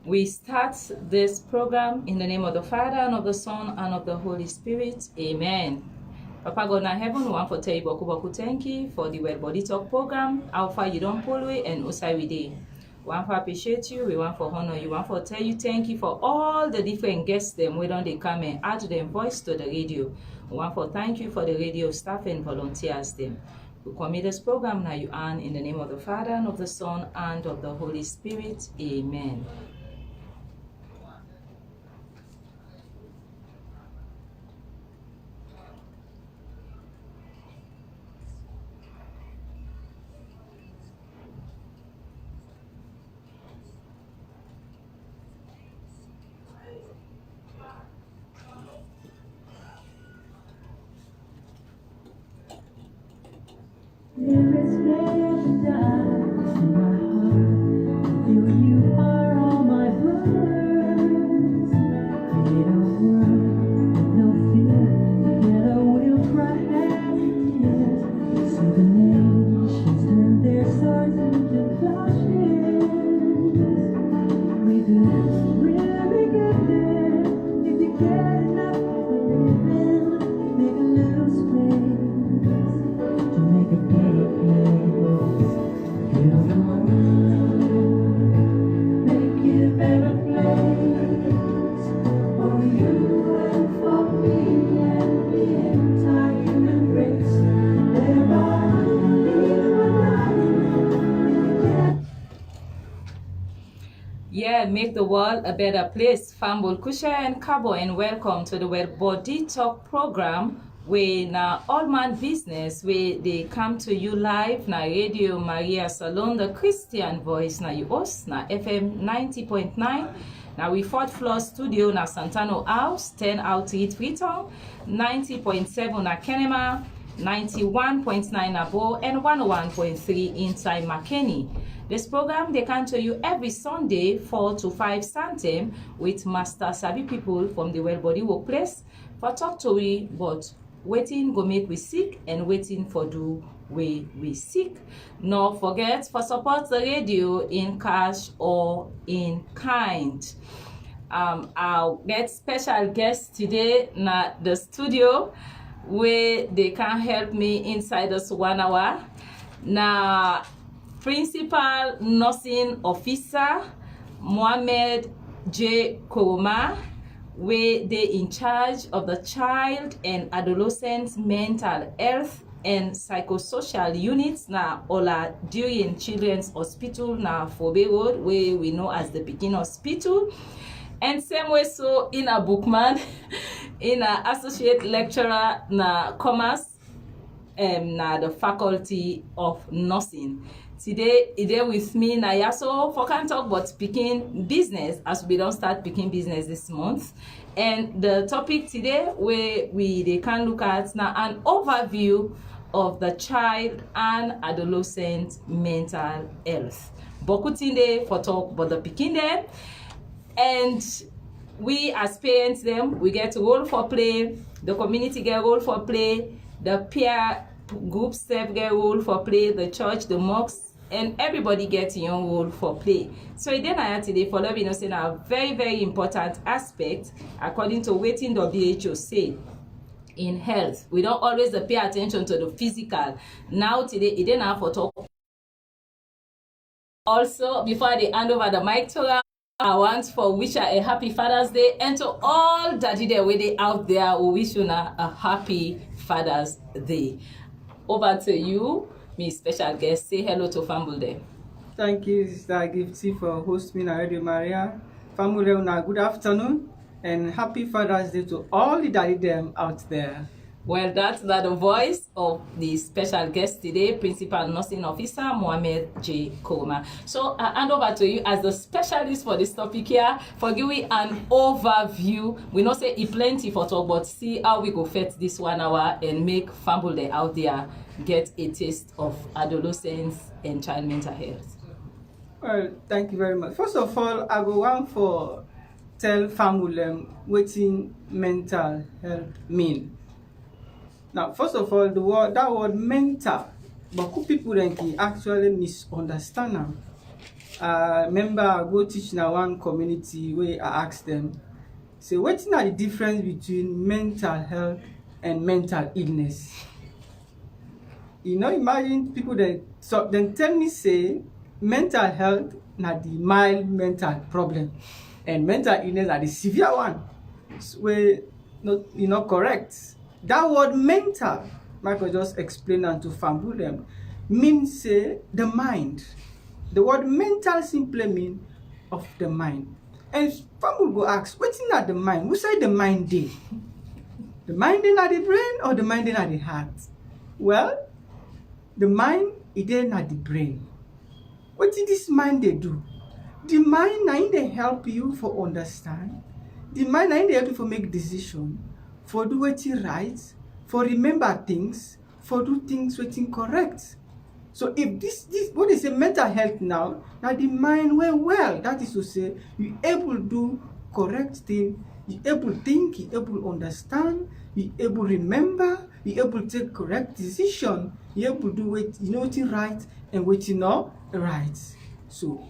We start this program in the name of the Father, and of the Son, and of the Holy Spirit. Amen. Papa God in heaven, we want to tell you boku thank you for the Wel Bodi Tok program. How far you don't pull away and usai we day. We want to appreciate you, we want to honor you, we want to tell you thank you for all the different guests them we don't they come and add their voice to the radio. We want to thank you for the radio staff and volunteers them. We commit this program now you earn in the name of the Father, and of the Son, and of the Holy Spirit. Amen. There is paradise in my heart. You are all my brothers. In a world with no fear, together we'll cry happiness. See the nations turn their swords into plowshares. We could really get there if you get enough of living. Make a little space to make a better place. Build a world, make it a better place for you and for me and the entire human race. Thereby Yeah, make the world a better place. Fambul Kusha and Kabo, and welcome to the Wel Bodi Tok program, where na all man business, where they come to you live na Radio Maria Salon, the Christian voice na you host na FM 90.9. Now we fourth floor studio na Santano House, 10 Outreach Freetown, 90.7 na Kenema, 91.9 na Bo, and 101.3 inside Makeni. This program they come to you every Sunday 4 to 5 Santem with Master Sabi people from the Wel Bodi workplace for talk to we but waiting go make we sick and waiting for do we sick. No forget for support the radio in cash or in kind. I'll get special guests today na the studio where they can help me inside this 1 hour. Na Principal Nursing Officer Mohammed J. Koroma, where they in charge of the child and adolescent mental health and psychosocial units na Ola during Children's Hospital na Fobe Road, where we know as the Pikin Hospital. And same way so in a bookman, in a associate lecturer na commerce na the Faculty of Nursing. Today, there with me na Yaso for can talk about picking business as we don't start picking business this month. And the topic today where they can look at now an overview of the child and adolescent mental health. Bokutinde for talk about the picking them. And we as parents them, we get role for play, the community get role for play, the peer groups self get role for play, the church, the mosque, and everybody gets your own role for play. So then I had today for you know saying a very, very important aspect according to what WHO say in health. We don't always pay attention to the physical. Now today it didn't have for talk. Also, before they hand over the mic to her, I want for wish her a happy Father's Day, and to all daddy there way they out there who wish you a happy Father's Day. Over to you, me special guest. Say hello to Fambul there. Thank you, Sister Gifty, for hosting me on Radio Maria. Family, good afternoon and happy Father's Day to all the daddy them out there. Well, that's the voice of the special guest today, Principal Nursing Officer Mohammed J. Koroma. So I hand over to you as the specialist for this topic here for giving an overview. We not say it plenty for talk, but see how we go fit this 1 hour and make family out there get a taste of adolescence and child mental health. Well, thank you very much. First of all, I go on for tell family what mental health mean. Now, first of all, that word mental, but people actually misunderstand them. I remember I go teach na one community where I ask them, say wetin are the difference between mental health and mental illness? You know, imagine people then tell me say mental health na the mild mental problem and mental illness na the severe one. Wey not correct. That word mental, Michael just explain am to famble them, mean say the mind. The word mental simply mean of the mind. And famble go ask, wetin na the mind? Who say the mind dey? The mind dey na the brain or the mind dey na the heart? Well, the mind e dey na the brain. Wetin this mind dey do? The mind na im dey help you for understand. The mind na im dey help you for make decision, for do wetin right, for remember things, for do things wetin correct. So if this what they say mental health now, na the mind well. That is to say, you able do correct thing, you able think, you able understand, you able remember, you able take correct decision, you able do wetin right and wetin not right. So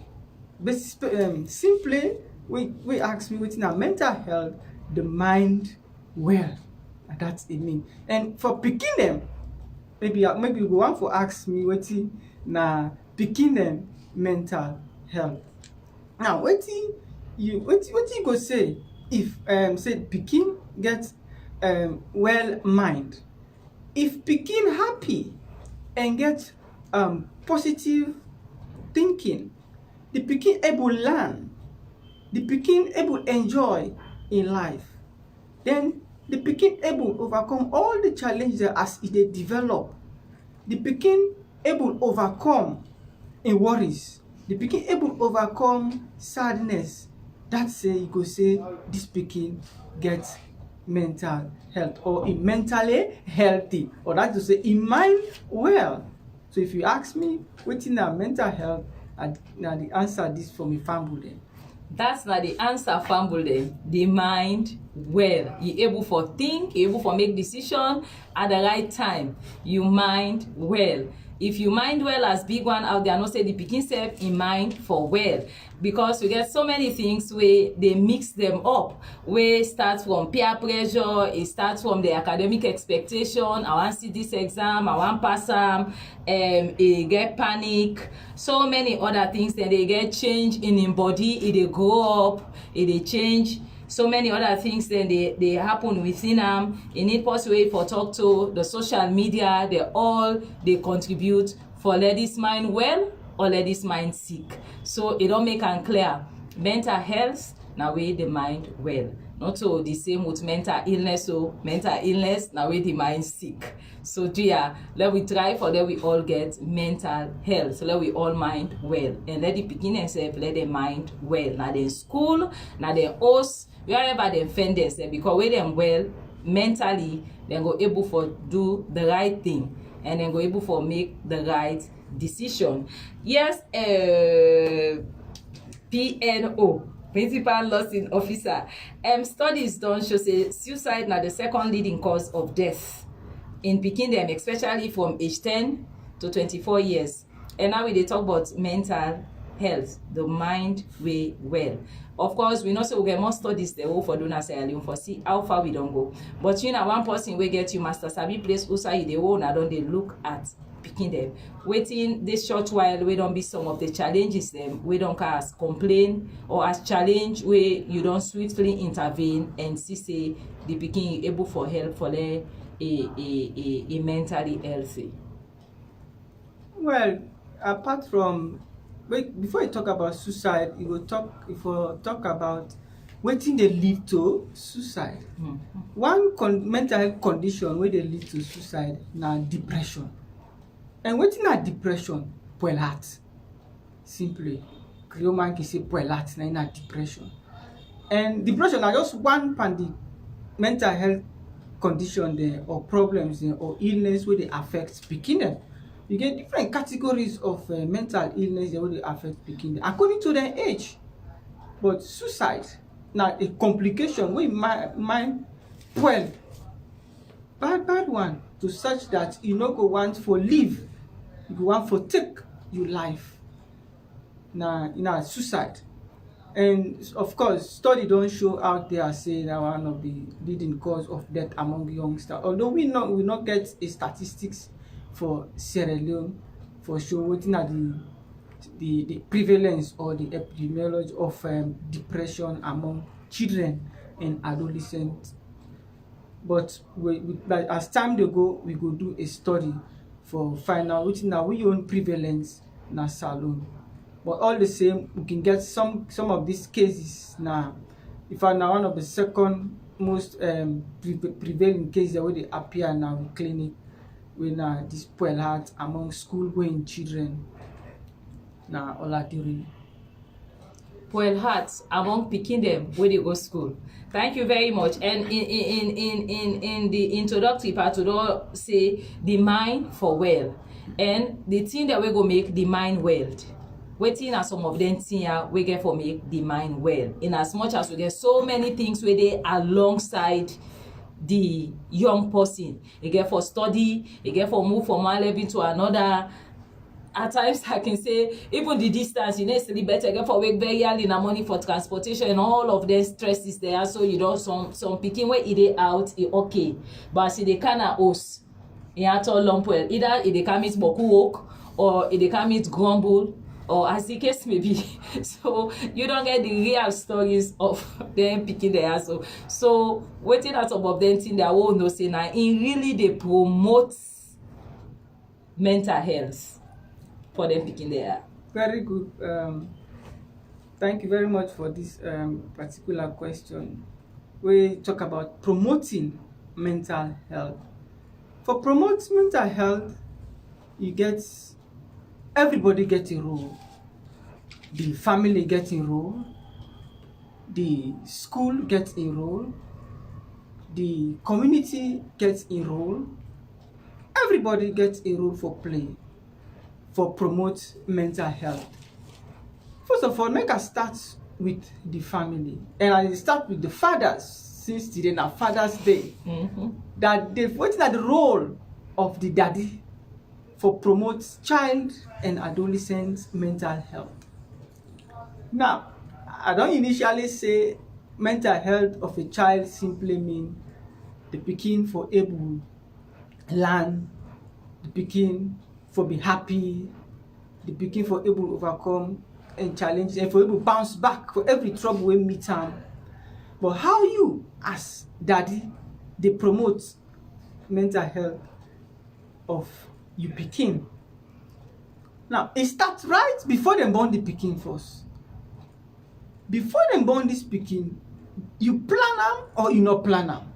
simply we ask me wetin na mental health, the mind well. And that's it mean. And for pikin them, maybe you go want for ask me wetin na pikin them mental health. Now wetin you go say if say pikin get well mind? If pikin happy and get positive thinking, the pikin able learn, the pikin able enjoy in life, then the pikin able overcome all the challenges as they develop. The pikin able overcome in worries. The pikin able overcome sadness. That's say you go say this pikin get mental health, or in mentally healthy, or that to say in mind well. So if you ask me wetin na mental health, na the answer this for me famble them. That's not the answer, famble them. The mind well. You able for think, you able for make decision at the right time. You mind well. If you mind well as big one out there, no say the pikin self in mind for well. Because we get so many things where they mix them up. Where start from peer pressure, it starts from the academic expectation. I want to see this exam, I want pass them, it get panic. So many other things, then they get change in him body, it they grow up, it they change. So many other things then they happen within them. In it possible for talk to the social media, they contribute for let this mind well or let this mind sick. So it don't make it clear. Mental health now way the mind well. Not so the same with mental illness. So mental illness now way the mind sick. So dear, let we try for that we all get mental health. So let we all mind well. And let the beginning self let the mind well. Now they school, now they host, wherever they find themselves, because with them well mentally, they go able for do the right thing and then go able for make the right decision. Yes, PNO, Principal Nursing Officer. Studies don't show say suicide now the second leading cause of death in pikin them, especially from age 10 to 24 years. And now we they talk about mental health, the mind way well. Of course, we know so we get more studies the whole for donor say for see how far we don't go. But you know, one person we get you master sabi place outside the whole now don't they look at picking them. Waiting this short while we don't be some of the challenges them we don't as complain or as challenge where you don't swiftly intervene and see say the picking able for help for a mentally healthy. Well, apart from before you talk about suicide, you will talk about wetin dey lead to suicide. One mental health condition wey dey lead to suicide na depression. And wetin na depression? Poelat. Simply, Creole man can say poelat na depression. And depression na just one pan the mental health condition there, or problems there, or illness wey dey affect pikin dem. You get different categories of mental illness that will affect pikin according to their age. But suicide now a complication wey mind well bad one to such that you no go want for live, you go want for take your life. na suicide. And of course, study don't show out there say that one of the leading cause of death among youngsters. Although we not get a statistics for Sierra Leone for sure wetin are the prevalence or the epidemiology of depression among children and adolescents. But like, as time dey go, we go do a study for find out wetin na we own prevalence na salon. But all the same, we can get some of these cases now. In fact, now one of the second most prevailing cases wey dey appear now in clinic wey na this poor heart among school going children na Oladiri. Well, hearts among pikin dem wey dey go school. Thank you very much. And in the introductory part, we don say the mind for well, and the thing that we go make the mind well. Wetin are some of them things we get for make the mind well? In as much as we get so many things where they alongside the young person, you get for study, you get for move from one level to another. At times I can say even the distance, you know, it's really better get for wake very early in the morning for transportation, and all of them stress is there. So you know some picking where it dey out, it okay, but see they kinda host in at all lump well. Either it they come meet boku work or it they come meet grumble, or as the case may be. So you don't get the real stories of them picking their ass. So waiting at some of them thing that won't know say now in really they promote mental health for them picking their. Very good. Thank you very much for this particular question. We talk about promoting mental health. For promoting mental health, you get everybody gets a role. The family gets a role. The school gets a role. The community gets a role. Everybody gets a role for play for promote mental health. First of all, make us start with the family, and I start with the fathers since today na Father's Day. That they what is the role of the daddy for promote child and adolescent mental health. Now, I don't initially say mental health of a child simply mean the pikin for able learn, the pikin for be happy, the pikin for able overcome and challenges, and for able bounce back for every trouble we meet am. But how you as daddy they promote mental health of you pikin? Now it starts right before them born the pikin first. Before them born this pikin, you plan am or you not plan am.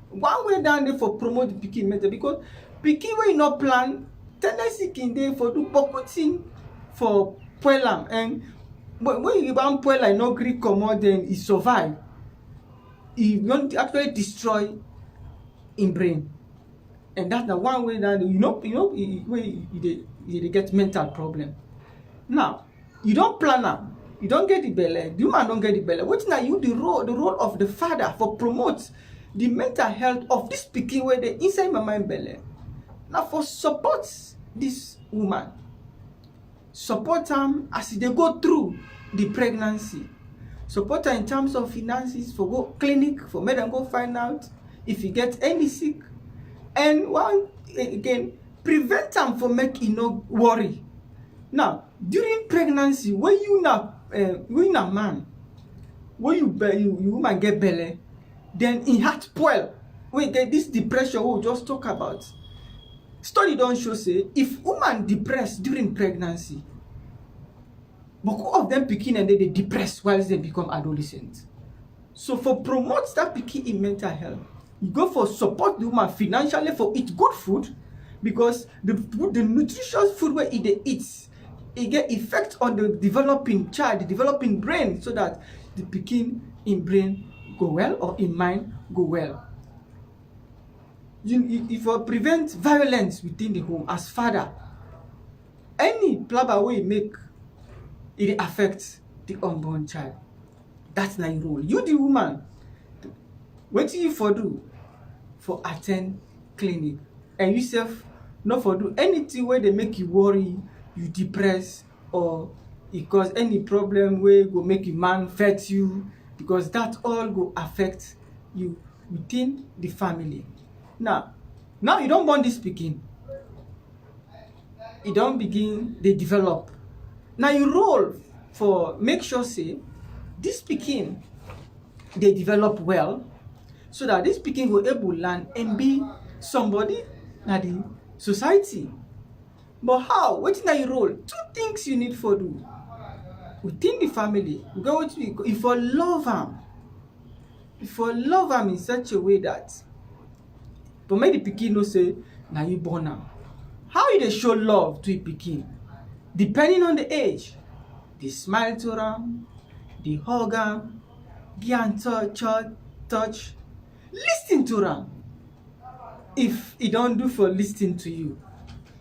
One way down there for promote the pikin mental, because pikin wey you not plan tendency can dey for do bokoting for spoil am, and when you ban spoil am no gree comot, then e survive. E won't actually destroy in brain, and that's the one way that you know wey you get mental problem. Now you don't plan am, you don't get the belle, the woman don't get the belle. Wetin na you the role of the father for promote the mental health of this pikin wey dey inside mama belle. Now for support this woman, support am as they go through the pregnancy, support her in terms of finances for go clinic for make them go find out if you get any sick, and one again prevent am for make e no worry. Now during pregnancy, when you na man, when you woman get belle, then in heart spoil, we get this depression we just talk about. Study don't show say if woman depressed during pregnancy, most of them pikin and they depressed while they become adolescent. So for promote that pikin in mental health, you go for support the woman financially for eat good food, because the nutritious food where they eat, it get effect on the developing child, the developing brain, so that the pikin in brain go well or in mind go well. If you prevent violence within the home as father, any plaba way make it affect the unborn child. That's not your role. You the woman, what you for do for attend clinic, and yourself not for do anything where they make you worry, you depress, or because any problem wey go make you man vex you, because that all go affect you within the family. Now you don born this pikin, e don begin dey develop. Na your role for make sure say this pikin dey develop well, so that this pikin go able learn and be somebody na the society. But how? Wetin na your role? Two things you need for do within the family. You go wetin we call, you for love am. You for love am in such a way that, but make the pikin know say na you born am. How you dey show love to a pikin? Depending on the age, dey smile to am, dey hug am, give am touch, lis ten to am. If e don do for lis ten to you,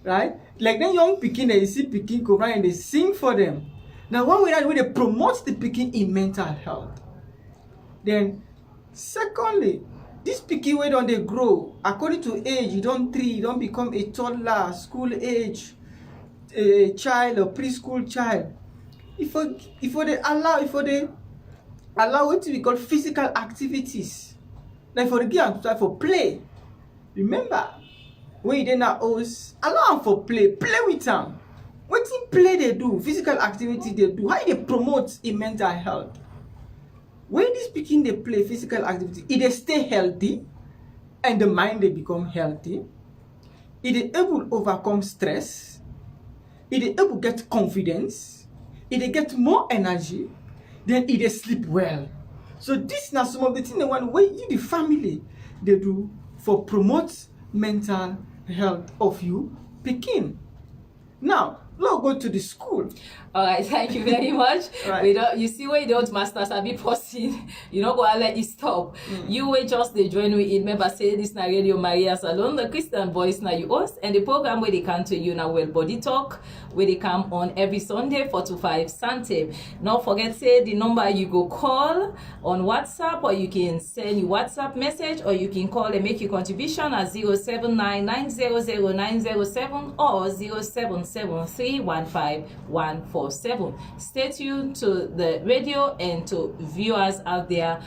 right? Like then young pikin that you see pikin come round and they sing for them. Now one way that way they promote the pikin in mental health. Then secondly, this pikin wey don dey grow according to age, you don 3, you don become a toddler, school age, a child or preschool child. If they allow wetin we call physical activities, like for the give am time for play. Remember, when you dey na house, allow am for play with am. Wetin play dey do, physical activity dey do, how e dey promote im mental health. When this pikin dey play physical activity, e dey stay healthy and the mind dey become healthy. E dey able overcome stress. E dey able get confidence. E dey get more energy. Then e dey sleep well. So this na some of the things wey you the family dey do for promote mental health of you pikin. Now let's go to the school. All right, thank you very much. Right. We don't, you see where you don't master sabi person, you know go and let it stop. You will just they join with it. Remember say this na Radio Maria Salon, the Christian voice na you host, and the program where they come to you now Wel Bodi Tok, where they come on every Sunday 4 to 5 Sunday. Not forget say the number you go call on WhatsApp, or you can send your WhatsApp message, or you can call and make your contribution at 079900907 or 0773151147. Stay tuned to the radio and to viewers out there.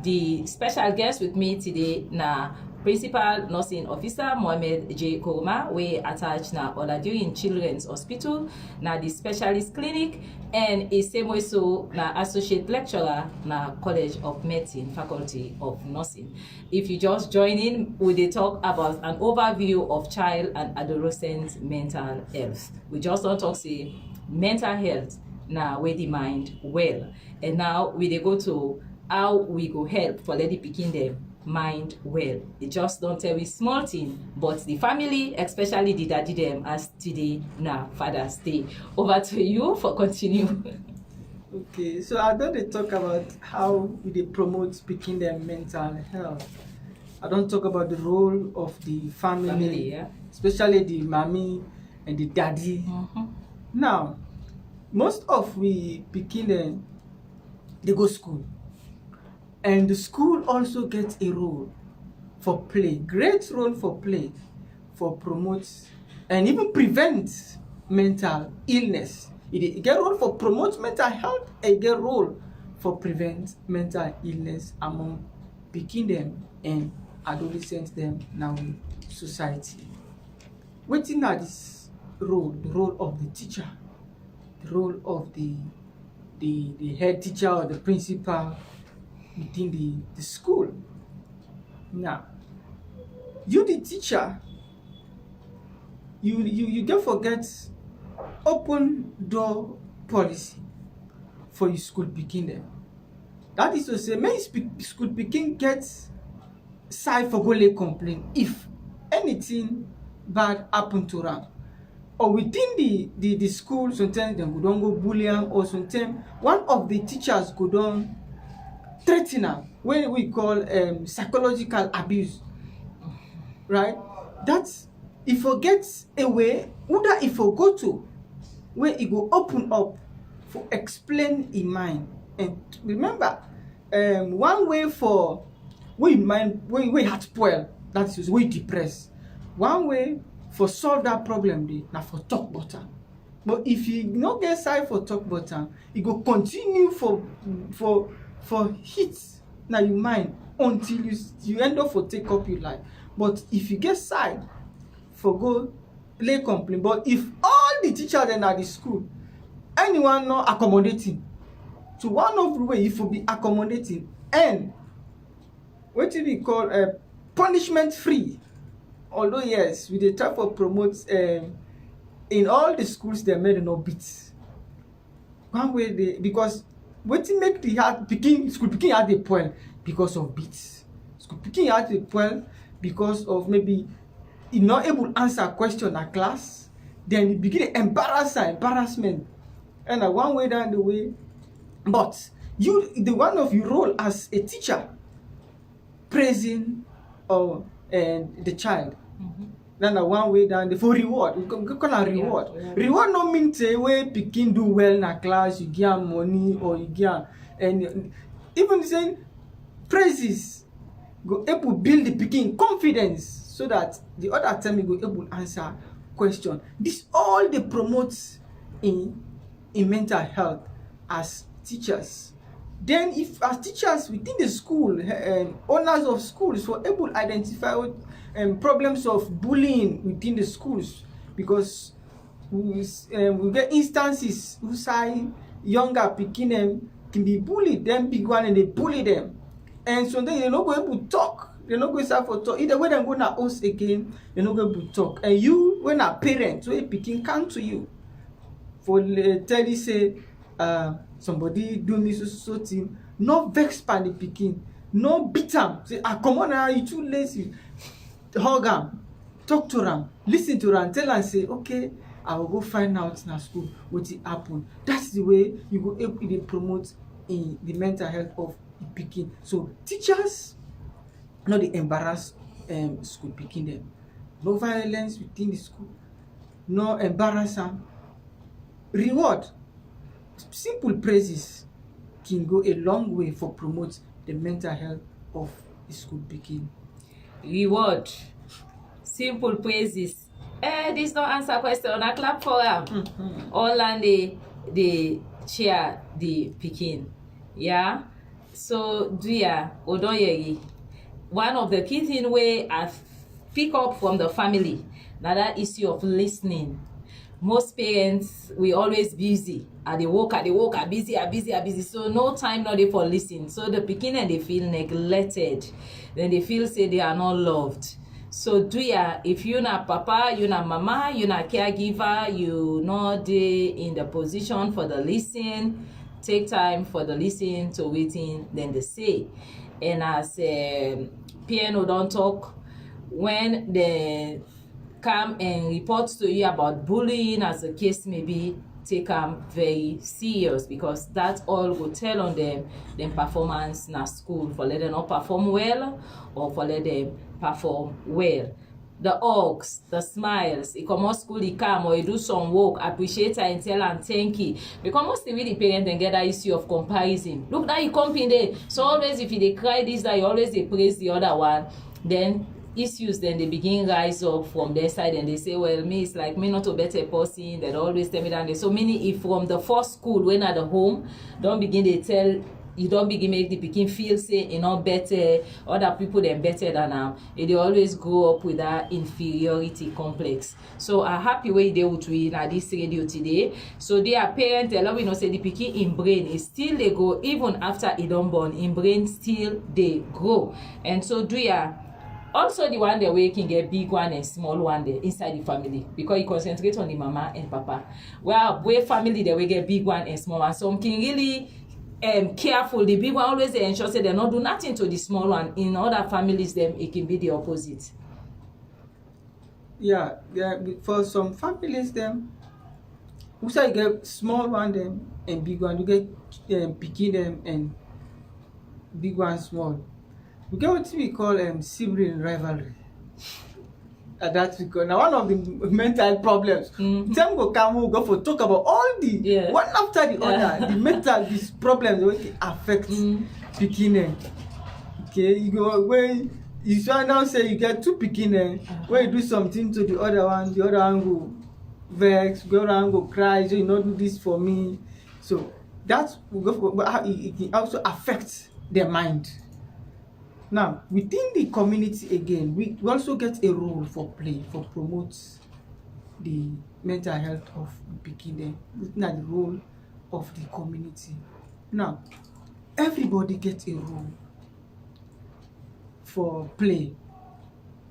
The special guest with me today na Principal Nursing Officer Mohammed J. Koroma, we attached na Oladu in Children's Hospital, na the Specialist Clinic, and a same way so na Associate Lecturer na College of Medicine, Faculty of Nursing. If you just join in, we dey talk about an overview of child and adolescent mental health. We just don't talk say mental health na where the mind well, and now we dey go to how we go help for let the pikin them mind well. It just don't tell me small thing, but the family, especially the daddy them, as today now Father's Day. Over to you for continue. Okay, so I don dey talk about how we dey promote pikin dem mental health. I don talk about the role of the family, Yeah. especially the mommy and the daddy. Now, most of we pikin dem dey go school, and the school also gets a role for play, great role for play, for promote and even prevent mental illness. It get role for promote mental health, and get role for prevent mental illness among pikin dem and adolescents dem now in society. Wetin na this role? The role of the teacher, the role of the head teacher or the principal within the school. Now, you the teacher, you don't forget open door policy for your school pikin dem. That is to say, make school pikin get side for go lay complain if anything bad happen to am, or within the school. Sometimes dem go don go bully am, or sometimes one of the teachers go don threaten am, when we call psychological abuse, right? That's if you get a way, whether if you go to where it go open up for explain in mind. And remember, one way for we mind we heart spoil, that is we depressed. One way for solve that problem dey na for talk about am. But if you no get side for talk button, e go continue for hits na your mind until you end up for take up your life. But if you get side for go lay complain, but if all the teachers dem at the school anyone no accommodating, so one of the way if you be accommodating and wetin we call punishment free. Although yes, we dey try for promote in all the schools dem make dem no beat. One way dey because wetin make the heart pikin school pikin heart dey spoil because of beats. School pikin heart dey spoil because of maybe e no able answer question na class, then e begin dey embarrassment, and na one way down the way. But you, the one of your role as a teacher, praising or the child. Then na one way down the for reward. We call am reward. Yeah. Reward no mean say wey pikin do well na class you give am money or you give am, and even saying praises go able build the pikin confidence so that the other time you go able answer question. This all dey promote in mental health as teachers. Then if as teachers within the school, owners of schools for able to identify problems of bullying within the schools, because we get instances who say younger pikin can be bullied, then big one and they bully them, and so then they no go able to talk. They no go start for talk. Either when they go na house again, they no go able to talk. And you, when a parent, when a pikin come to you for tell you say somebody do me so thing, no vex pan the pikin, no beat am, say come on now, you too lazy. Hug am, talk to am, listen to am, tell am say okay, I will go find out na school wetin happen. That's the way you go able to promote in the mental health of the pikin. So teachers no dey embarrass school pikin dem. No violence within the school, no embarrass am. Reward, simple praises can go a long way for promote the mental health of the school pikin. Reward, simple praises. This no answer question. I clap for am. All and they cheer the pikin. Yeah. So Duya Odoyeri, one of the key things where I pick up from the family, now that issue of listening. Most parents, we always busy. They work, busy. So no time not there for listening. So the pikin and they feel neglected. Then they feel say they are not loved. So Duya, if you na papa, you na mama, you na caregiver, you not there in the position for the listen, take time for the listen to waiting, then they say. And as piano don't talk, when they come and report to you about bullying, as the case may be, take them very serious, because that all will tell on them performance na school, for let them not perform well or for let them perform well. The hugs, the smiles, he come out school, he come or he do some work, appreciate her and tell her thank you. Because most of the parents then get that issue of comparison. Look that you come in there. So always if they cry this, that you always they praise the other one, then issues then they begin rise up from their side, and they say, well, me it's like me not a better person. They always tell me that. So many if from the first school when at the home, don't begin they tell you, don't begin make the pikin feel say you know better, other people them better than them. They always grow up with that inferiority complex. So I'm happy way they would win at this radio today. So their parents allow we know say the pikin in brain is still they go even after it don't born, in brain still they grow. And so do ya also the one that we can get big one and small one there inside the family, because you concentrate on the mama and papa. Well, we family that we get big one and small one. So can really careful. The big one always they ensure say they not do nothing to the small one. In other families, them it can be the opposite. Yeah. For some families, them who say you get small one them and big one, you get picking them and big one small. We get what we call sibling rivalry. That's because now one of the mental problems. Them go come, we go for talk about all the one after the other, the mental these problems will affect picking. Okay, you go when you now say you get two picking, when you do something to the other one vex, go around go cry, so you not do this for me. So that will go for, but how it also affects their mind. Now within the community again, we also get a role for play for promote the mental health of the pikin dem. Looking at the role of the community. Now everybody gets a role for play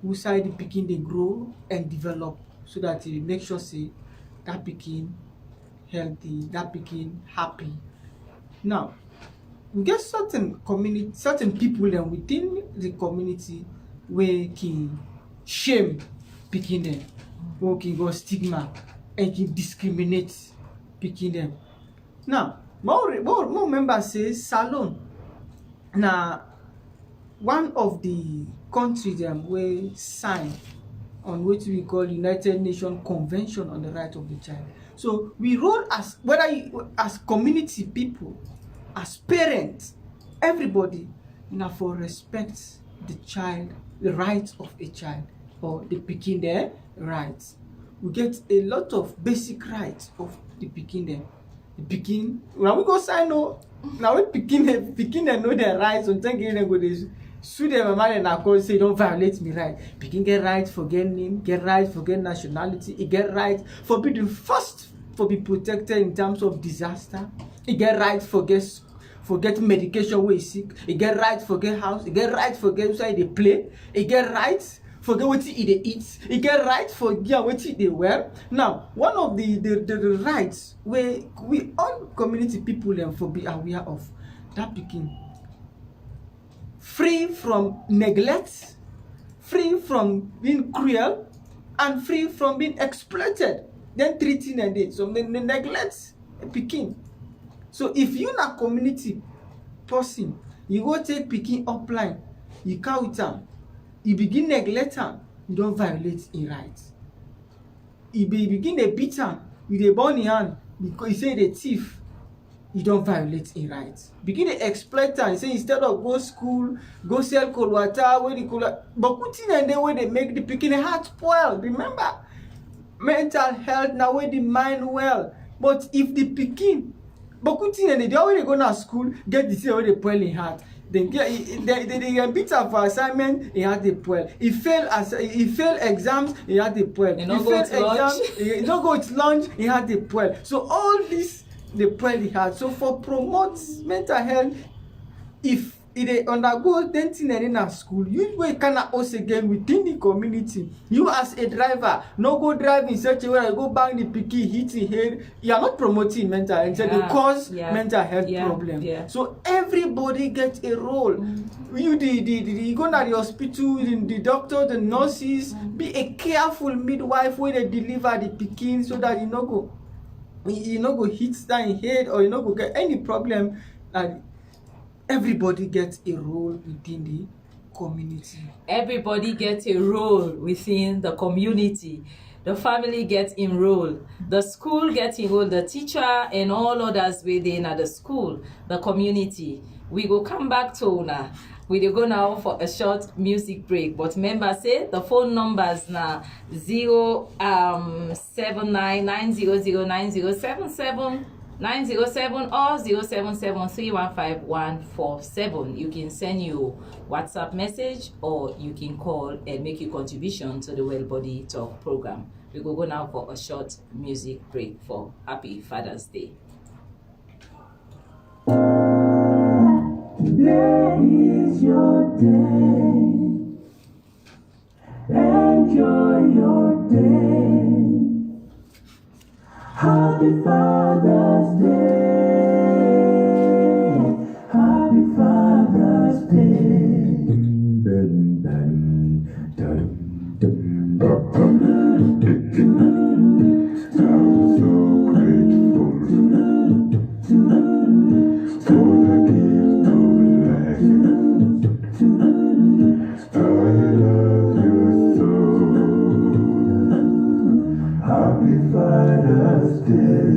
who side the pikin dey grow and develop, so that e make sure say that pikin healthy, that pikin happy. Now we get certain people dem within the community wey can shame pikin dem, wey can go stigma and can discriminate pikin dem. Now more members say salon na one of the countries dem wey sign on wetin we call United Nations Convention on the Right of the Child. So we role as whether as community people, as parents, everybody na for respect the child, the rights of a child, or the pikin dem rights. We get a lot of basic rights of the pikin dem. The pikin, when we go sign o, na when pikin dem know their rights, sometimes dem go dey sue their mama and na court say you don violate me right. Pikin get right for get name, get right for get nationality, e get right for be the first for be protected in terms of disaster, e get right for get medication wey e sick, e get right for get house, e get right for get where e dey play, e get right for get wetin e dey eat, e get right for get wetin e dey wear. Now one of the rights wey we all community people dem for be aware of, that pikin free from neglect, free from being cruel, and free from being exploited. Then treating and it, so they neglect a pikin. So if you na community person, you go take pikin upline, you count am, you begin neglect am, you don violate im rights. You begin dey beat am, you dey burn im hand because you say dey thief, you don violate im rights. Begin dey exploit am, say instead of go school, go sell cold water, wey the cold water, but wetin dem dey wey dey make the pikin heart spoil. Remember, mental health na wey the mind well. But if the pikin, but wetin dem dey do, wey dey go na school get the thing wey dey spoil im heart, they beat am for assignment, he had the spoil. He fail exams, he had the spoil. He fail exams, he no go to lunch, he had the spoil. So all this dey spoil the heart. So for promote mental health, if e dey undergo den thing in a school, you wey kind of host again within the community. You as a driver, no go drive in such a way you go bang the pikin, hit his head. You are not promoting mental health, so they cause mental health problem. So everybody gets a role. You you go to the hospital, the doctor, the nurses, be a careful midwife where they deliver the pikin, so that you no go hit that in head, or you no go get any problem. Everybody gets a role within the community. Everybody gets a role within the community. The family gets in role. The school gets in role. The teacher and all others within the school, the community. We go come back to Una. We dey go now for a short music break. But remember, say the phone numbers na 0799009077907 or 077315147. You can send your WhatsApp message, or you can call and make your contribution to the Wel Bodi Tok program. We go now for a short music break for Happy Father's Day. Today is your day. Enjoy your day. Happy Father's Day. Happy Father's Day. I'm so grateful for the gift of life. I love you so. Happy Father's Day.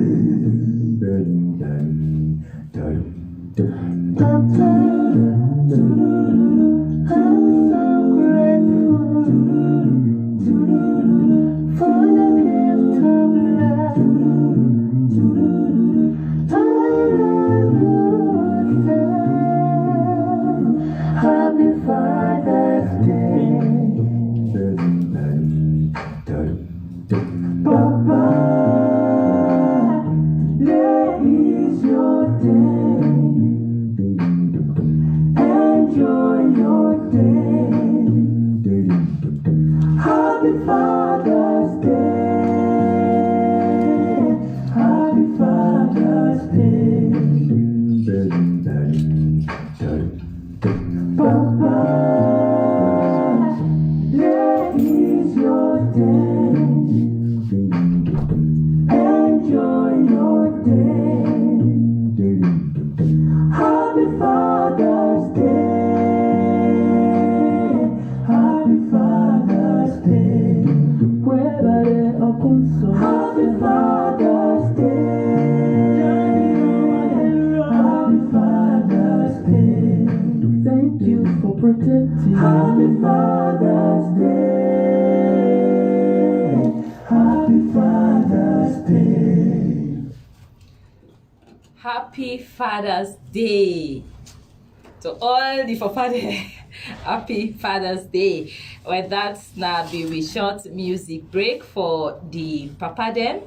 I'm so grateful for the gift of life. day. Enjoy your day. Happy Father's Day. Happy Father's Day. Papa, there is your day. Enjoy your day. Happy Father's Day. Happy Father's Day. Happy Father's Day. Happy Father's Day. Thank you for protecting. Happy Father's Day. Happy Father's Day. Happy Father's Day to all the Papa there. Happy Father's Day. Well, that's now be we short music break for the Papa them.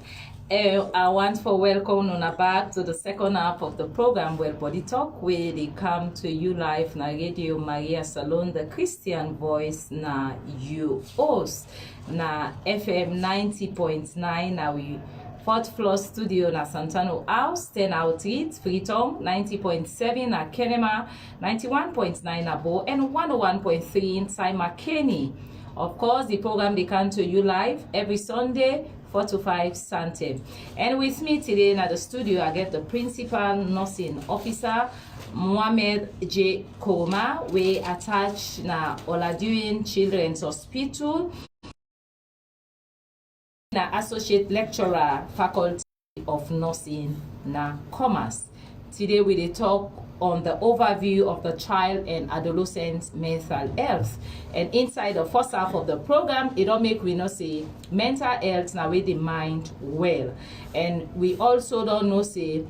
I want to welcome Nuna back to the second half of the program, Wel Bodi Tok, where they come to you live na Radio Maria Salon, the Christian voice na you host na FM 90.9 na we fourth floor studio na Santano House, 10 Outreach, Freetown, 90.7 na Kenema, 91.9 na Bo, and 101.3 in Makeni. Of course, the program they come to you live every Sunday, 4 to 5 Sunday. And with me today in the studio, I get the principal nursing officer, Mohamed J. Koma, we attach na Oladuin Children's Hospital, na associate lecturer, faculty of nursing na commerce. Today we dey talk on the overview of the child and adolescent mental health, and inside the first half of the program it don't make we know say mental health na way the mind well, and we also don't know say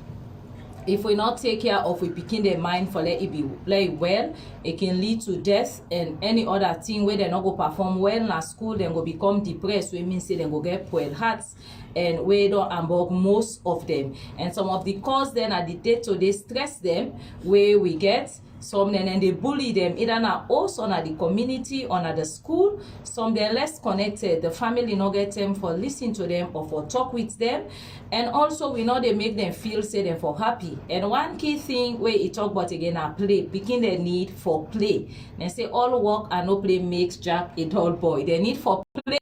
if we not take care of we picking their mind for let it be well, it can lead to death and any other thing where they not go perform well in school, then go become depressed, we mean say they go get poor hearts, and we don't among most of them. And some of the cause then are the day-to-day stress them where we get some then and they bully them either na us or na the community or na the school. Some they're less connected, the family not get them for listen to them or for talk with them, and also we know they make them feel say them for happy. And one key thing where it talk about again are play, picking their need for play. They say all work and no play makes Jack a dull boy. They need for play.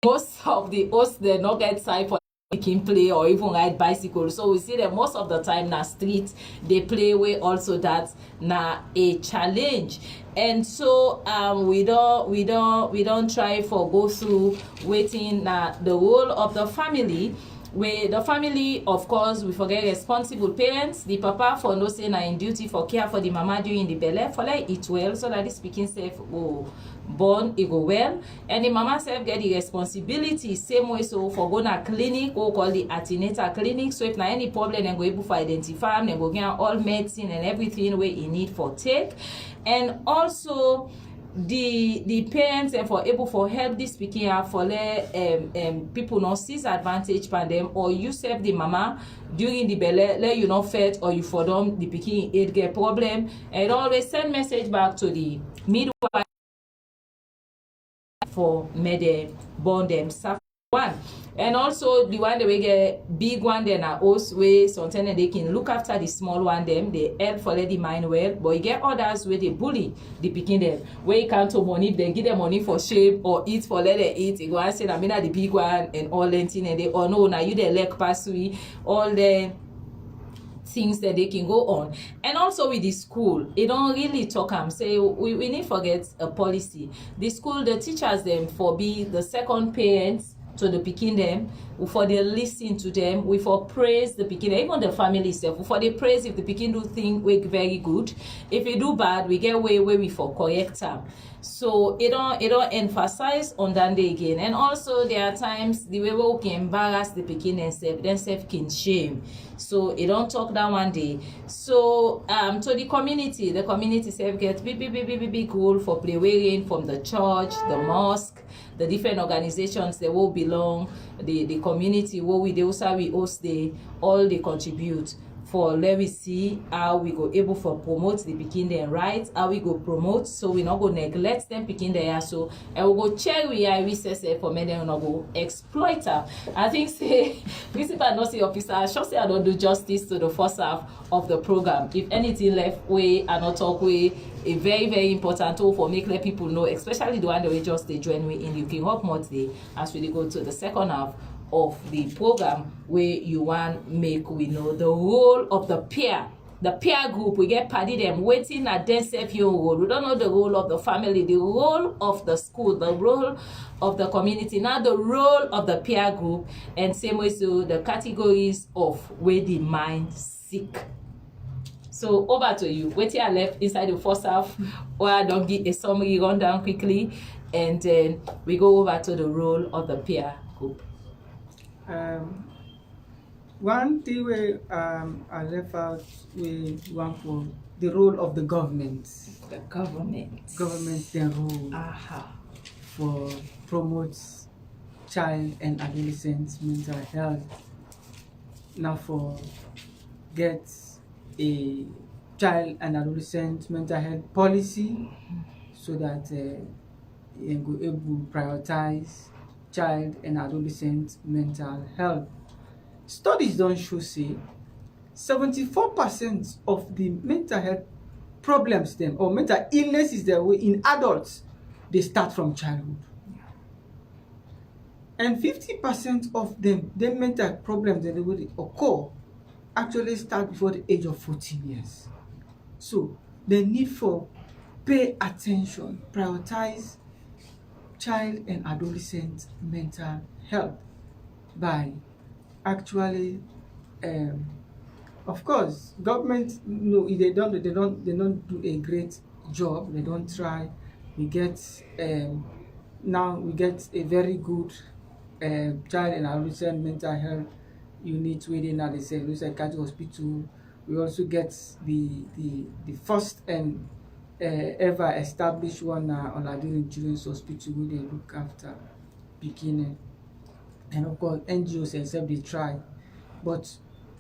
Most of the hosts they not get time for can play or even ride bicycle, so we see that most of the time na street they play way also that na a challenge. And so we don't try for go through waiting na the role of the family, where the family, of course, we forget responsible parents. The papa for no say na in duty for care for the mama during the belly for like eat well so that this speaking safe go born it go well, and the mama self get the responsibility same way. So for go na clinic or call the antenatal clinic, so if na any problem then go able for identify them, then go get all medicine and everything where you need for take. And also the parents and for able for help this speaking for let people not seize advantage by them, or you serve the mama during the belly let you not fed, or you for them the picking it get problem, and always send message back to the midwife for mede born them one. And also the one that we get big one then are us way sometimes they can look after the small one them, they help for let the mind well, but you get others where they bully the picking them where you can't to money, they give them money for shape or eat for let them eat. You go and say I mean the big one and all that thing, and they oh no now you the leg pass we all the things that they can go on. And also with the school, it don't really talk say we need forget a policy. The school, the teachers them for be the second parents to the picking them, for they listen to them, we for praise the picking, even the family itself, for they praise if the picking do thing work very good. If you do bad, we get way where we for correct them. So it don't emphasize on that day again. And also there are times the way we can embarrass the picking themselves can shame. So it don't talk that one day. So to the community self get big rule for play wearing from the church, the mosque, the different organizations they will belong, the community where we also we host the all they contribute for let we see how we go able for promote the pikin them right, how we go promote so we not go neglect them pikin there so and we go check we are we say for many not go exploit her. I think say principal nursing officer I sure say I don't do justice to the first half of the program. If anything left way and not talk way a very important tool for make let people know, especially the one that we just they join me in the King Hawk Monthly as we go to the second half of the program where you want make we know the role of the peer group. We get party them waiting at themselves your role. We don't know the role of the family, the role of the school, the role of the community, now the role of the peer group, and same way so the categories of where the mind sick. So over to you. Waiting I left inside the first half where I don't give a summary rundown quickly, and then we go over to the role of the peer group. One thing where I left out with one for the role of the government. The government. Government their role for promotes child and adolescent mental health. Now for get a child and adolescent mental health policy so that you go able to prioritize child and adolescent mental health. Studies don't show say 74% of the mental health problems them or mental illnesses that way in adults they start from childhood. And 50% of them, their mental problems that they will occur actually start before the age of 14 years. So the need for pay attention, prioritize child and adolescent mental health by actually of course government they don't do a great job, they don't try. We get now we get a very good child and adolescent mental health unit within the St. Louis Psychiatric Hospital. We also get the first and ever established one on Adolescent Children's Hospital where they look after beginning. And of course NGOs themselves they try, but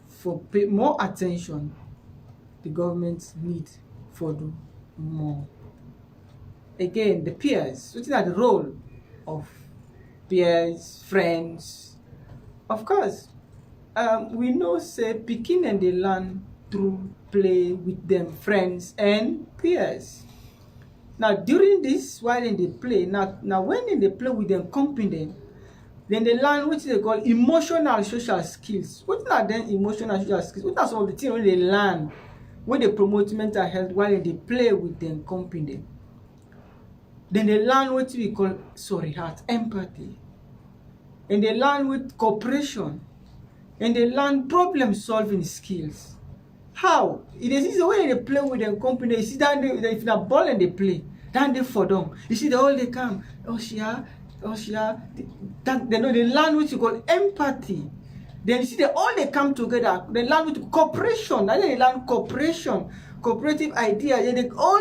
for pay more attention the government need for do more. Again, the peers, looking at the role of peers, friends. Of course, we know say pikin and they learn through play with them friends and peers. Now during this while they play, now when they play with them company, then they learn what they call emotional social skills. What are then emotional social skills? What are some of the things when they learn when they promote mental health while they play with them company? Then they learn what we call empathy. And they learn with cooperation. And they learn problem solving skills. How? It is the way they play with them company. You see that if they ball and they play, then they for them. You see the all they come. They learn what you call empathy. Then you see they all they come together. They learn with cooperation. Then they learn cooperation, cooperative ideas. Then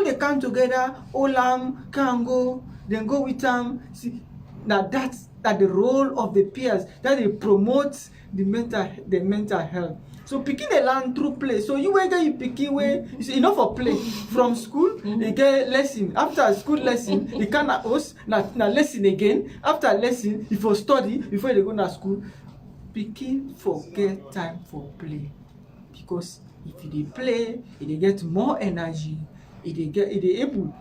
they come together. Olam can go. Then go with them. See, now that's the role of the peers. That they promote the mental health. So picking a learn through play. So you wake you picking way you see enough for play from school. You get lesson after school lesson. You can host now lesson again after lesson. If you study before they go to school, picking forget time for play because if they play, they get more energy. They able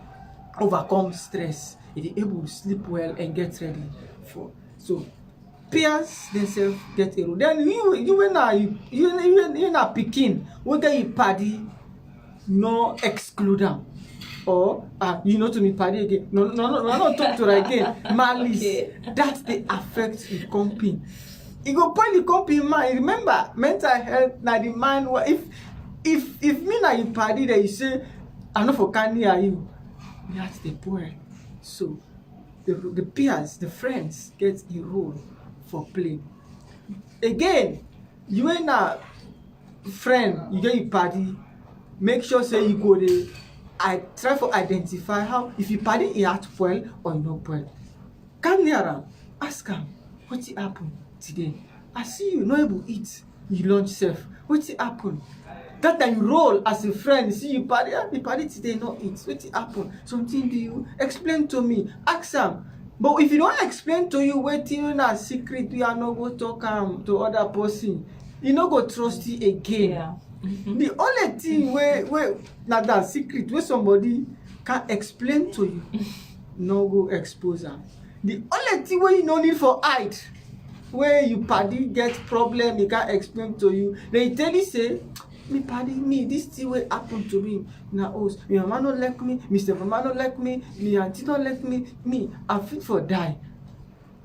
overcome stress. They able to sleep well and get ready for so. Peers themselves get a role. Then you when are picking, whether you party, no exclude them. Or to me party again. No, not talk to her again. Malice. Okay. That's the affect the company. You go point the company mind. Remember, mental health now the mind if me na you party that you say, I know for candy are you. That's the point. So the peers, the friends get a role for play. Again, you ain't a friend, you get your party, make sure say you go there. I try to identify how if you party you have well or you not well. Come near am, ask am wetin happen today. I see you no able eat you lunch sef, wetin happen? That time you roll as a friend, see you party, the party today no eat, wetin happen? Something do you? Explain to me, ask am. But if you don explain to you wetin na secret wey I no go talk am to other person, e no go trust you again. Yeah. The only thing wey na that secret wey somebody can explain to you, no go expose am. The only thing wey you no need for hide, wey you padi get problem, e can explain to you, then e tell you say, me padi, me this thing wey happen to me na host, me mama no like me, me stepmama no like me, me aunty no like me I fit for die.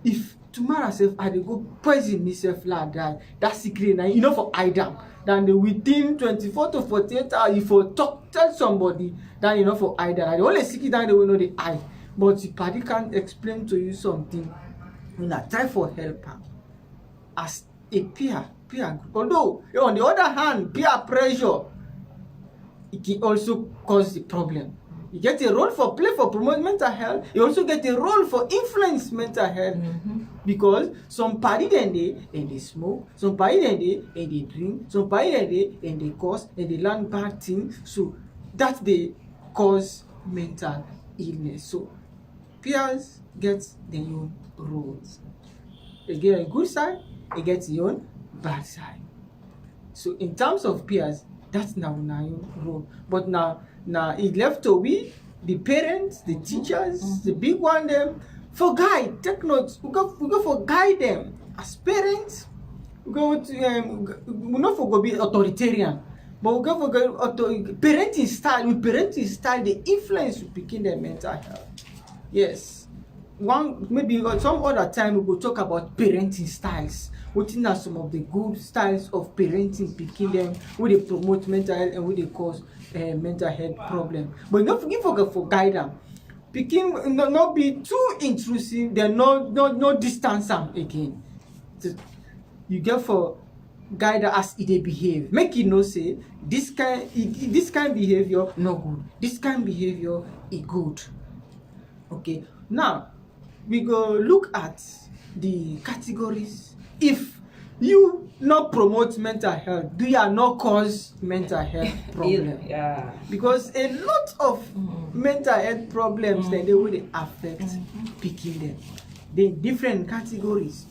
If tomorrow sef I dey go poison myself like die, that secret na you no for hide am. Than the within 24 to 48 hours you for tell somebody, that you no for hide am. The only secret that they will know dey hide. But if padi can't explain to you something, una try for help am as a peer group. Although on the other hand, peer pressure, it can also cause the problem. You get a role for play for promote mental health. You also get a role for influence mental health. Because some party then they smoke, some party then they drink, some party then they cause, and they learn bad things. So that they cause mental illness. So peers get their own roles. They get a good side, they get their own bad side. So in terms of peers, that's now your role. But now it left to we, the parents, the teachers, the big one them, for guide, take notes. We go for guide them. As parents, we go to we not for go be authoritarian, but we go for parenting style. With parenting style, the influence will begin their mental health. Yes. One maybe some other time we go talk about parenting styles. What are some of the good styles of parenting picking them, where they promote mental health and where they cause mental health problem. But don't forget for guide them. Picking not be too intrusive, then no distance them again. So you get for guide as they behave. Make you know say this kind behavior no good. This kind behavior is good. Okay. Now we go look at the categories. If you not promote mental health, do you not cause mental health problem? Yeah. Because a lot of mental health problems then they will affect picking them. They different categories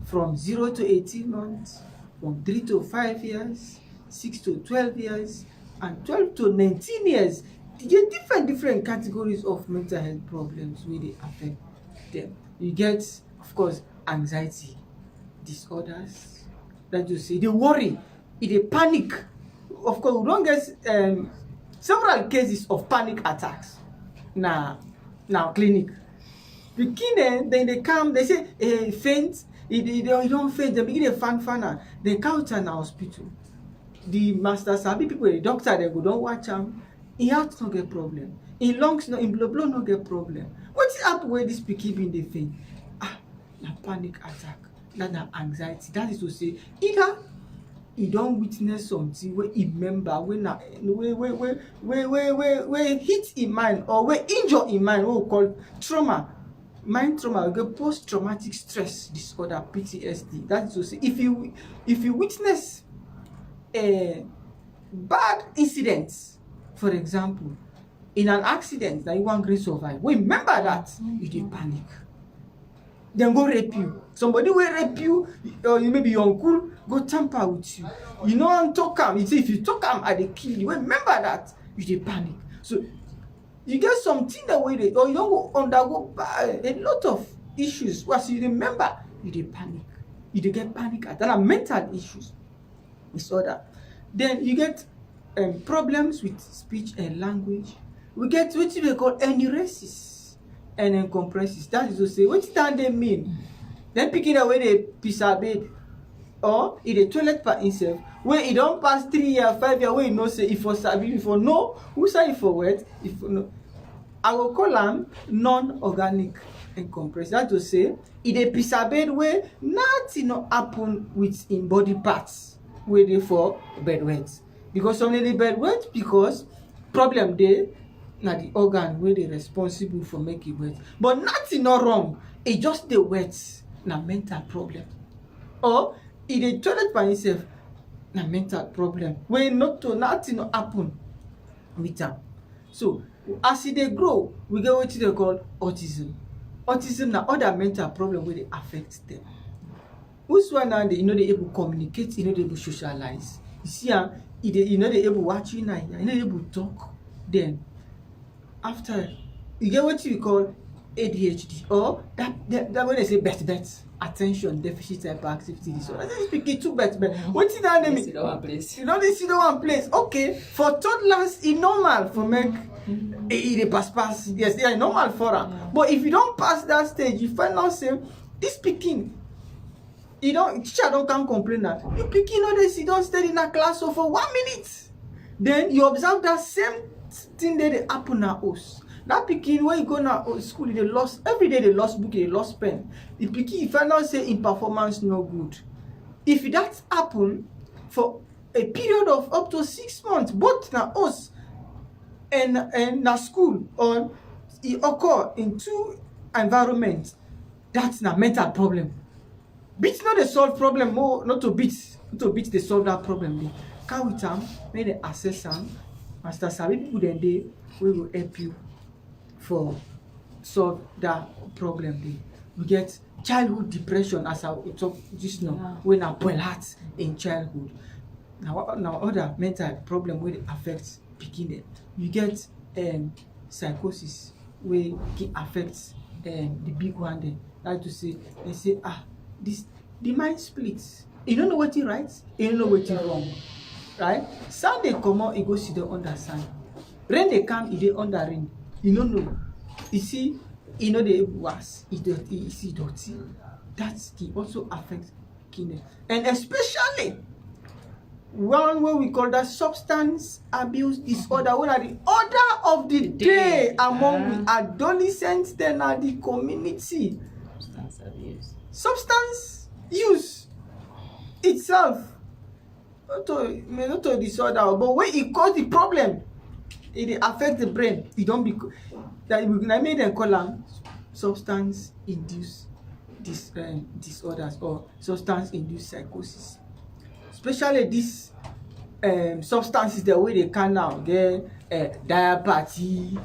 from 0 to 18 months, from 3 to 5 years, 6 to 12 years, and 12 to 19 years. You get different categories of mental health problems where they affect them. You get, of course, anxiety disorders. That you see, they worry, they panic. Of course, we don't get several cases of panic attacks. Now clinic. Begin then they come, they say faint. You don't faint. They begin a fan. They count in hospital. The master sabi people, the doctor, they go don't watch them. In heart no get problem. In lungs no, in blood no get problem. What's up where this pikin bin dey faint? Na panic attack. Na anxiety. That is to say, either he don't witness something where he remember when hit in mind or where injure in mind, what we call trauma. Mind trauma, we get post-traumatic stress disorder, PTSD. That is to say, if you witness a bad incident, for example, in an accident that you want to survive, remember that you did panic. Then go rape you. Somebody will rape you, or you maybe your uncle go tamper with you. You know and talk am. You say if you talk am, I dey kill you. Remember that you dey panic. So you get something that way they, or you don't go undergo a lot of issues. Once you remember, you dey panic. You dey get panic attack. That are mental issues, disorder. Then you get problems with speech and language. We get what they call enuresis and encompassing. That is to say, what that they mean? Then picking away the piece of bed or in the toilet by himself, where he don't pass 3 years, 5 years, where he know say if for sabi, if for no, who say if for wet, if for no. I will call them non-organic encompassing. That to say, in the piece of bed where nothing not happen with in body parts, where they for bed wet. Because only the bed wet because problem there. Now the organ where they responsible for making wet, but nothing not wrong e just dey wet na mental problem, or e dey toilet by himself na mental problem wey nothing no happen with am. So as e dey grow, we get wetin dey call autism. Autism na other mental problem wey dey affect dem. Which one now dey no dey able communicate, e no dey able socialize. You see am, e no dey able watch you now, e no dey able talk. Then after, you get wetin we call ADHD, or that when they say bet attention deficit hyperactivity disorder. This pikin too bet. Wetin that name mean? You no dey sit down one place. Okay, for toddlers e normal for make e dey pass. Yes, e normal for am. But if you don pass that stage, you find out say this pikin, teacher don come complain that you pikin no dey sit down steady in a class for 1 minute. Then you observe that same thing dey happen na house. That pikin when you go na school, they lost every day. They lost book, they lost pen. The pikin, if I now say in performance no good, if that happen for a period of up to 6 months, both na us and na school, or it occur in two environments, that's na mental problem. Beat not the solve problem, more not to beat they solve that problem. They come with them, make they assess them. Master sabi people then they will help you for solve that problem. We get childhood depression, as I talk just now, when I boil heart in childhood. Now other mental problem where it affects pikin. You get psychosis where it affects the big one. They like to say, they say the mind splits. You don't know what you right, you don't know what you wrong, right? Sun they come out, you go sit there under sun. Rain they come, you dey under rain. You don't know. You see, you know the worse. It's dirty. You see dirty. That can also affect kidney, and especially one way we call that substance abuse disorder. What are the order of the day among the adolescents? Then are the community. Substance abuse. Substance use itself, not to disorder, but when it cause the problem, it affect the brain. It don't be that we made them call them substance induced disorders or substance induced psychosis. Especially these substances the way they can now get diabetes,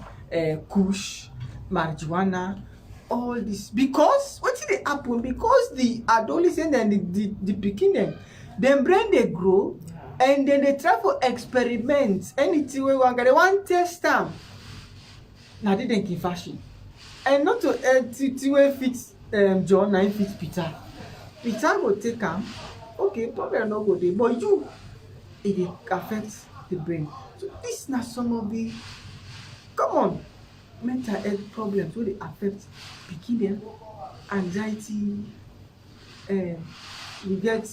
kush, marijuana, all this, because what did they happen? Because the adolescent and the pikin them brain they grow, and then they try to experiment anything we want. They want test them. Now they think in fashion, and not to fit John, 9 fit Peter. Peter will take them. Okay, problem no go there, but it affects the brain. So this is not some of the common mental health problems where they affect pikin, anxiety, we get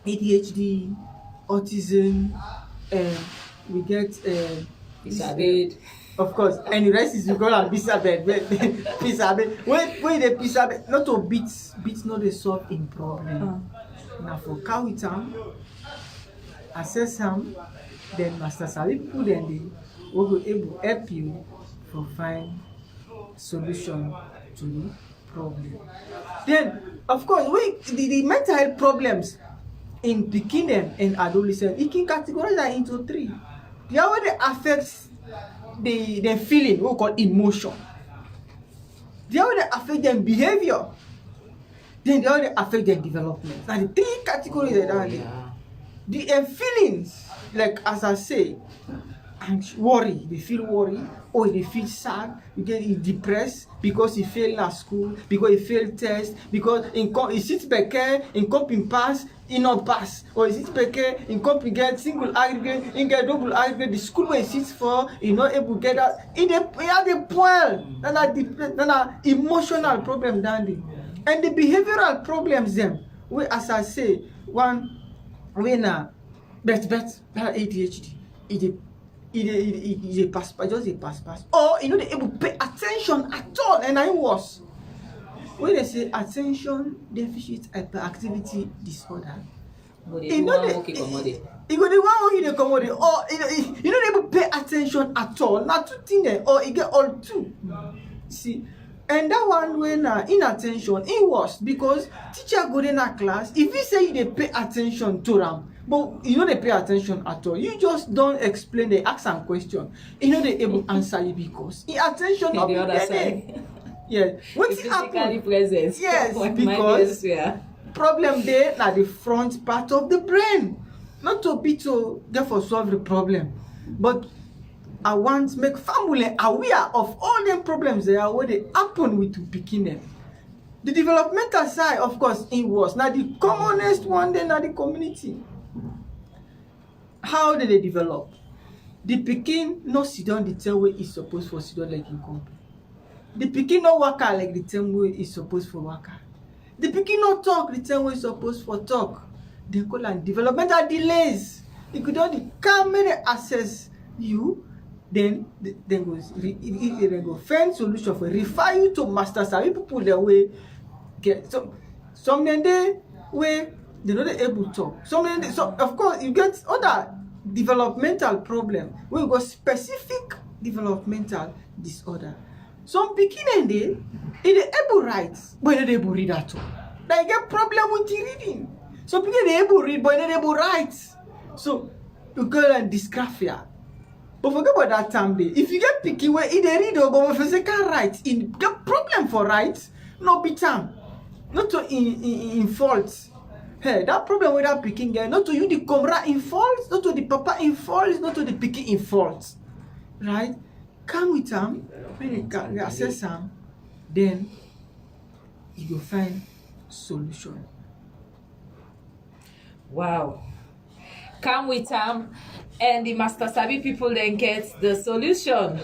ADHD, autism, we get Pisabed. of course, and the rest is we call am Pisabed. Pisabed. When the Pisabed, not to beat not the solve in problem. Now for cow with am, assess am, then master sabi people then they will be able to help you to find solution to the problem. Then of course the mental health problems in pikin and adolescent, it can categorize that into 3. The way they affect the feeling, we call emotion. The way they affect their behavior. Then the way they affect their development. Now the 3 categories that are there. The feelings, like as I say, and worry, they feel worry, or they feel sad, you get depressed because he failed at school, because he failed test, because he sits back in coping pass, he not pass, or he sits back in coping get single aggregate, he get double aggregate, the school where he sits for, he not able to get that, he had a point, then a emotional problem down there. And the behavioral problems them, where as I say, one when ADHD, it pass, just a pass, or you know they able to pay attention at all, and I was when they say attention deficit hyperactivity disorder, you know they go the one who they commodity, or you know they able to pay attention at all, not 2 things there, or you get all 2. See, And that one when inattention, it was because teacher go in a class, if you say you dey pay attention to them, but you know they pay attention at all, you just don't explain, they ask some question, you know they able answer you because in attention On the other side. yes, what Physically happen? present. Yes, What because might be elsewhere. problem there na the front part of the brain, not to be to therefore solve the problem, but I want to make family aware of all them problems there where they happen with pikin them. The developmental side, of course, it was now the commonest one then na the community. How did they develop? The pikin no sit down the same way it's supposed for sit down like in company. The pikin no waka like the same way it's supposed for waka. The pikin no talk the same way it's supposed for talk. They call am developmental delays. You could only come many assess you, then they go find solution for refer you to master sabi people the way get some they way they not able to talk. So of course you get other developmental problem where you got specific developmental disorder. Some pikin they able write but they able read at all. They get problem with the reading. Some pikin they able read but they able write. So you call them dysgraphia. But forget about that time day. If you get picky where they read or but if you can't write, in the problem for write, no be time. Not to in fault. Hey, that problem with that picking guy, not to you the camera in fault, not to the papa in fault, not to the picking in fault. Right? Come with them, when you can assess them, then you will find solution. Wow. Come with them, and the master sabi people then get the solution.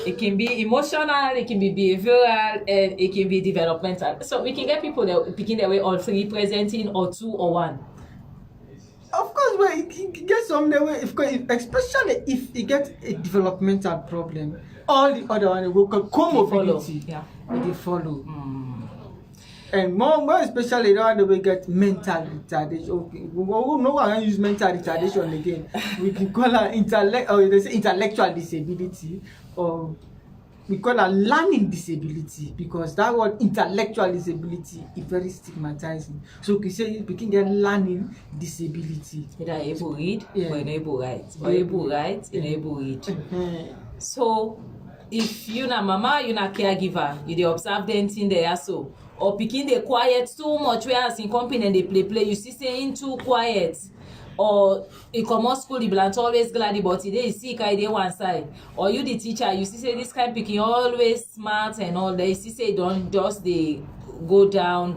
It can be emotional, it can be behavioral, and it can be developmental. So we can get people that picking their way all three, presenting or two or one. Of course, well, you get some the way, especially if you get a developmental problem, all the other one will call comorbidity. Yeah. They follow. And more especially the one that we get mental retardation. Okay, we no one use mental retardation again. We can call her intellectual disability, or we call her learning disability, because that word intellectual disability is very stigmatizing. So we can say we can get learning disability. Either able read Yeah. or able write, or able write and able read. So if you na mama, you na caregiver, you dey observe them thing there so. Or picking the quiet too much, whereas in company and they play, you see saying too quiet. Or a common school, the blunt always glad but today is sick, I dey one side. Or you the teacher, you see say this kind picking always smart and all that. You see say don't just they go down.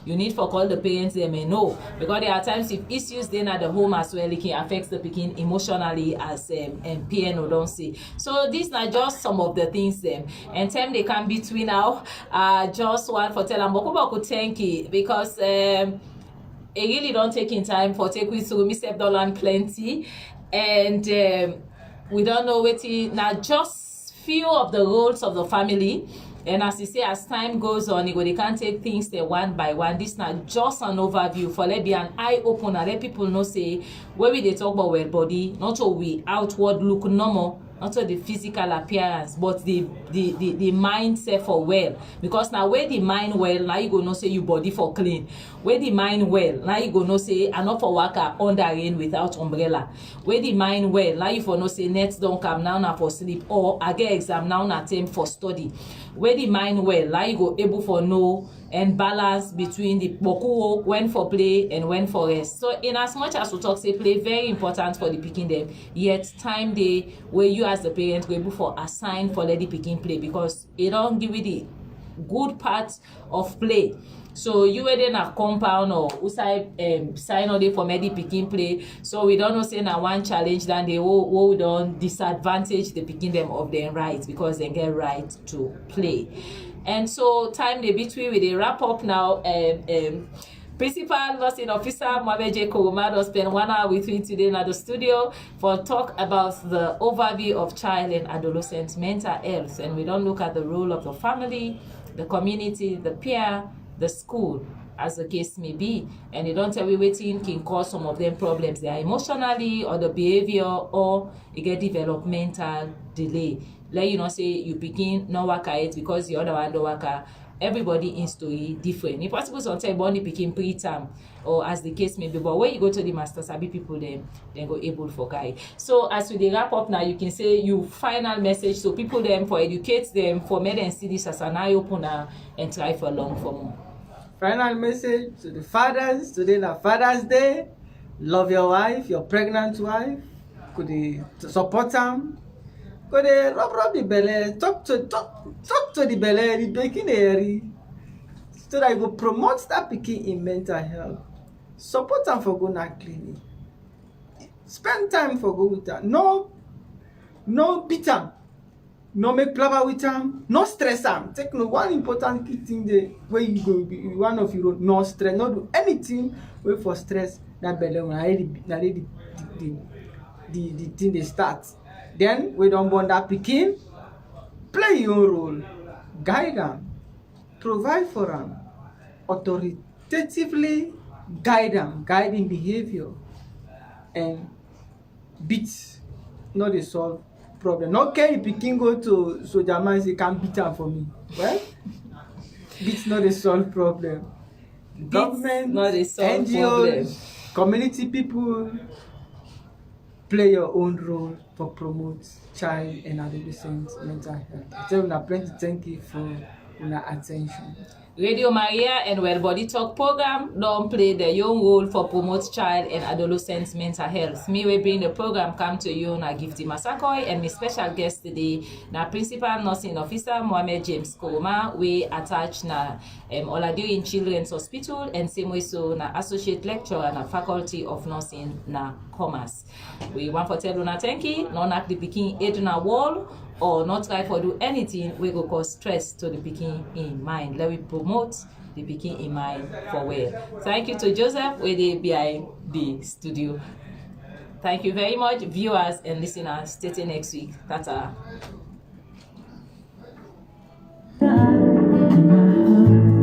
You need for call the parents they may know. Because there are times if issues then at the home as well, it can affect the picking emotionally as PNO don't see. So these are just some of the things them. And time they can between now. Just one for tell them could thank you because it really don't take in time for take we through myself don't learn plenty. And we don't know what now just few of the roles of the family. And as you say, as time goes on, they can't take things there one by one. This is not just an overview for let be an eye opener. Let people know say when we they talk about well body, not all we outward look normal, not all the physical appearance, but the mindset for well. Because now where the mind well, now you go know say you body for clean. Where the mind well, now you go know say enough for worker under rain without umbrella. Where the mind well, now you for know say nets don't come now na for sleep or I get exam now na time for study. Where the mind well, now you go able for know and balance between the boku when for play and when for rest. So in as much as we talk say play very important for the picking them, yet time day where you as the parent go able for assign for let the picking play because it don't give you the good part of play. So you were then a compound or usai sign on for medi picking play. So we don't know say na one challenge then they will don't disadvantage the picking them of their rights because they get right to play. And so time they between we they wrap up now. Principal nursing officer Mohamed J. Koromado spent 1 hour with me today in the studio for talk about the overview of child and adolescent mental health. And we don't look at the role of the family, the community, the peer, the school, as the case may be. And they don't tell you waiting can cause some of them problems. They are emotionally or the behavior or you get developmental delay. let you know say you pikin no waka it because the other one don't waka. Everybody in story different. If possible sometimes born the pikin preterm or as the case may be, but when you go to the master sabi people then go able for guide. So as we dey wrap up now, you can say you final message so people them for educate them for make them see this as an eye opener and try for long for more. Final message to the fathers. Today na Father's Day. Love your wife, your pregnant wife. Could they support them? Could they rub the belly? Talk to the belly, the pikin area, so that you go promote that pikin in mental health. Support them for go na clinic. Spend time for go with them. No beat them. No make plaba with them. No stress them. Take no one important key thing there where you go be one of your own. No stress. No do anything wait for stress. That belly when I the thing they start. Then we don't want that pikin. Play your role. Guide them. Provide for them. Authoritatively guide them. Guide in behavior. And beat. Not the solve problem. No care if pikin go to soldier man say can beat am for me. Well, beat not the solve problem. Government, not a solve NGOs, problem. community people, play your own role for promote child and adolescent mental health. I tell una plenty thank you for una attention. Radio Maria and Wel Bodi Tok program don't play their own role for promote child and adolescent mental health. Me we bring the program come to you na Gifty Masakoy and my special guest today na Principal Nursing Officer Mohammed James Koroma we attach na Oladio in Children's Hospital and same way so na Associate Lecturer na Faculty of Nursing na Commerce. We want for tell una thank you, no nak the pikin head na wall or not try for do anything we go cause stress to the pikin in mind. Let we promote the pikin in mind for well. Thank you to Joseph where they behind the studio. Thank you very much, viewers and listeners. Stay tuned next week. Tata. in my heart.